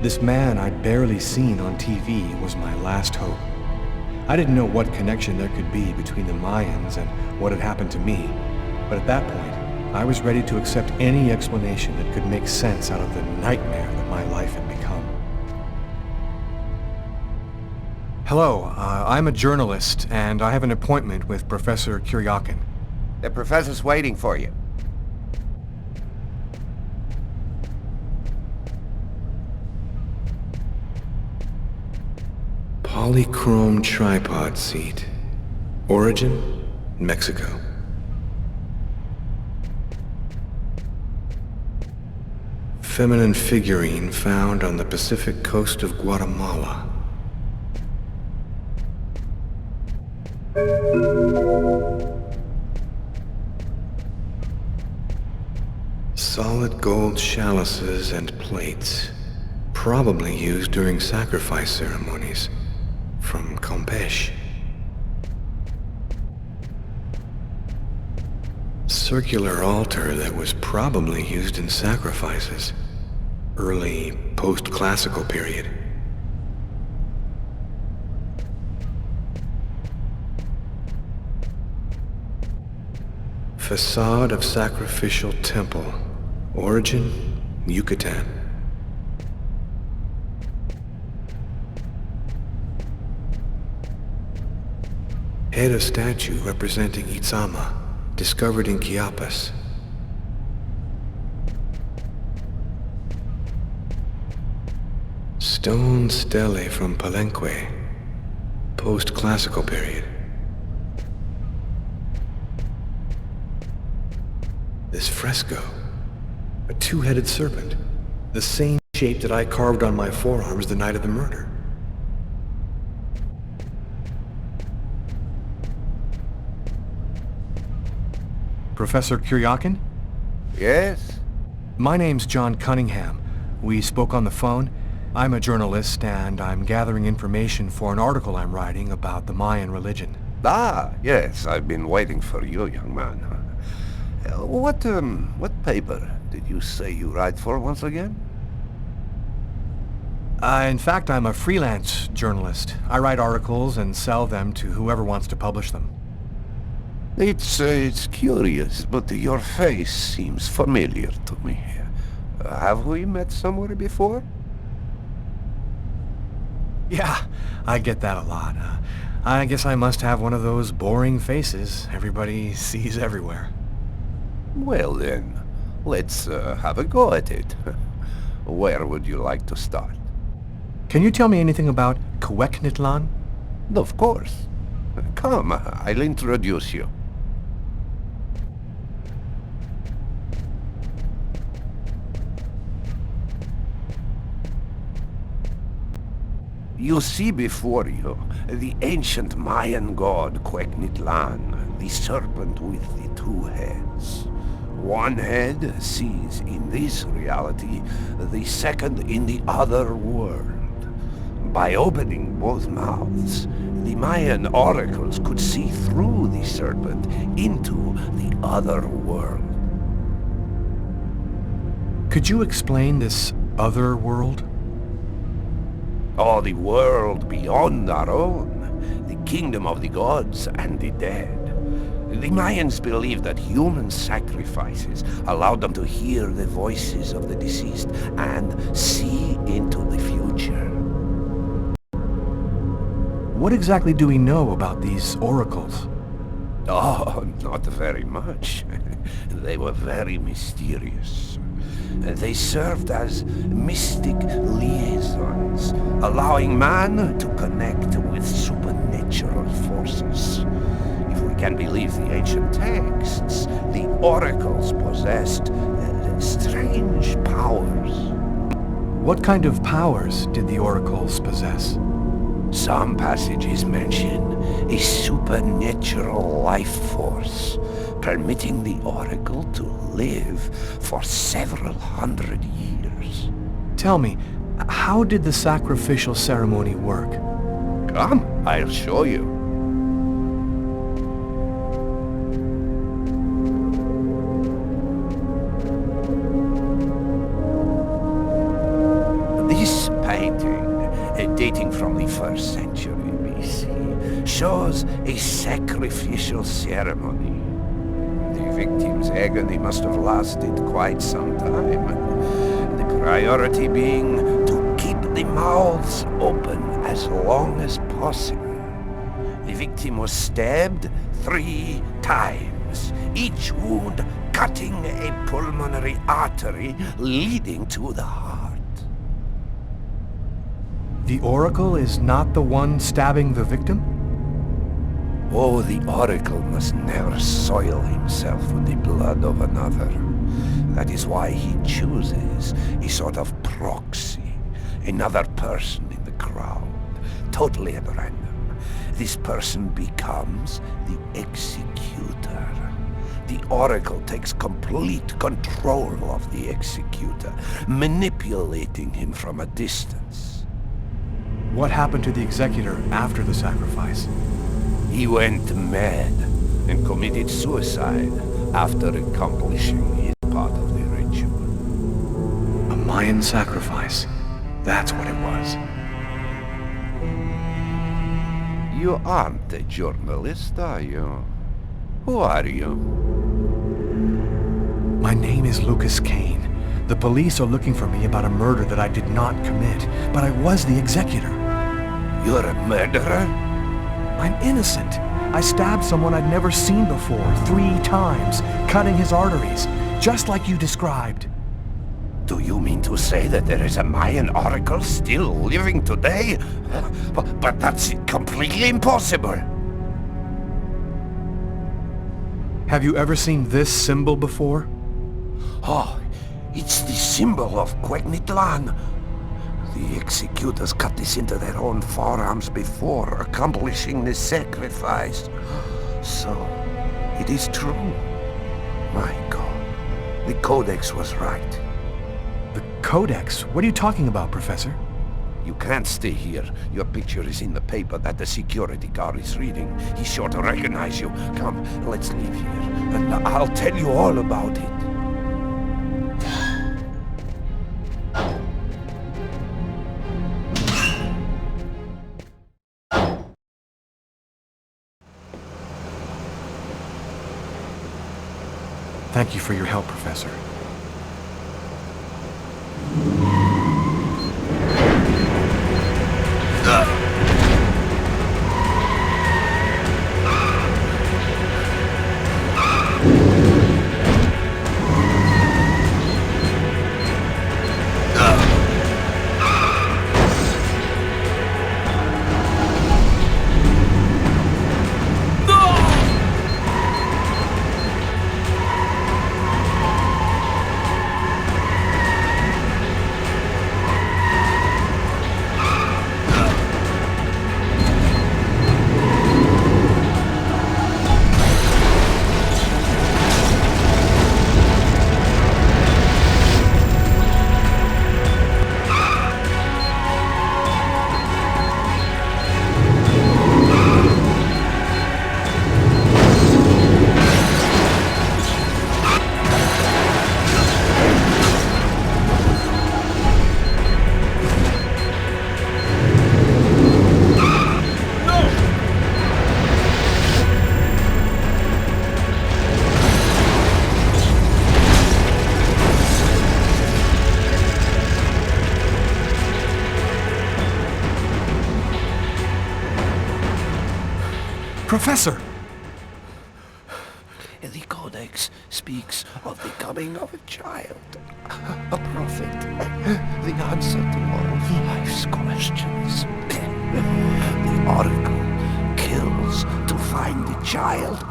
This man I'd barely seen on TV was my last hope. I didn't know what connection there could be between the Mayans and what had happened to me, but at that point, I was ready to accept any explanation that could make sense out of the nightmare that my life had become. Hello, I'm a journalist, and I have an appointment with Professor Kuriakin. The professor's waiting for you. Polychrome tripod seat. Origin, Mexico. Feminine figurine found on the Pacific coast of Guatemala. Solid gold chalices and plates, probably used during sacrifice ceremonies, from Campeche. Circular altar that was probably used in sacrifices, early post-classical period. Facade of sacrificial temple. Origin, Yucatan. Head of statue representing Itzama, discovered in Chiapas. Stone stele from Palenque, post-classical period. This fresco, a two-headed serpent, the same shape that I carved on my forearms the night of the murder. Professor Kuriakin? Yes? My name's John Cunningham. We spoke on the phone. I'm a journalist, and I'm gathering information for an article I'm writing about the Mayan religion. Ah, yes, I've been waiting for you, young man. What paper did you say you write for once again? In fact, I'm a freelance journalist. I write articles and sell them to whoever wants to publish them. It's curious, but your face seems familiar to me. Have we met somewhere before? Yeah, I get that a lot. I guess I must have one of those boring faces everybody sees everywhere. Well then, let's have a go at it. Where would you like to start? Can you tell me anything about Cuecnitlan? Of course. Come, I'll introduce you. You see before you the ancient Mayan god Cuecnitlan, the serpent with the two heads. One head sees in this reality, the second in the other world. By opening both mouths, the Mayan oracles could see through the serpent into the other world. Could you explain this other world? Oh, the world beyond our own, the kingdom of the gods and the dead. The Mayans believed that human sacrifices allowed them to hear the voices of the deceased and see into the future. What exactly do we know about these oracles? Oh, not very much. They were very mysterious. They served as mystic liaisons, allowing man to connect with supernatural forces. If we can believe the ancient texts, the oracles possessed strange powers. What kind of powers did the oracles possess? Some passages mention a supernatural life force, permitting the oracle to live for several hundred years. Tell me, how did the sacrificial ceremony work? Come, I'll show you. This 1st century BC shows a sacrificial ceremony. The victim's agony must have lasted quite some time. The priority being to keep the mouths open as long as possible. The victim was stabbed 3 times, each wound cutting a pulmonary artery leading to the heart. The Oracle is not the one stabbing the victim? Oh, the Oracle must never soil himself with the blood of another. That is why he chooses a sort of proxy, another person in the crowd, totally at random. This person becomes the executor. The Oracle takes complete control of the executor, manipulating him from a distance. What happened to the executor after the sacrifice? He went mad and committed suicide after accomplishing his part of the ritual. A Mayan sacrifice. That's what it was. You aren't a journalist, are you? Who are you? My name is Lucas Kane. The police are looking for me about a murder that I did not commit, but I was the executor. You're a murderer? I'm innocent. I stabbed someone I'd never seen before 3 times, cutting his arteries, just like you described. Do you mean to say that there is a Mayan oracle still living today? But that's completely impossible. Have you ever seen this symbol before? Oh, it's the symbol of Quegnitlan. The executors cut this into their own forearms before accomplishing the sacrifice. So, it is true. My God, the Codex was right. The Codex? What are you talking about, Professor? You can't stay here. Your picture is in the paper that the security guard is reading. He's sure to recognize you. Come, let's leave here, and I'll tell you all about it. Thank you for your help, Professor. Professor! The Codex speaks of the coming of a child, a prophet, the answer to all of life's questions. The Oracle kills to find the child.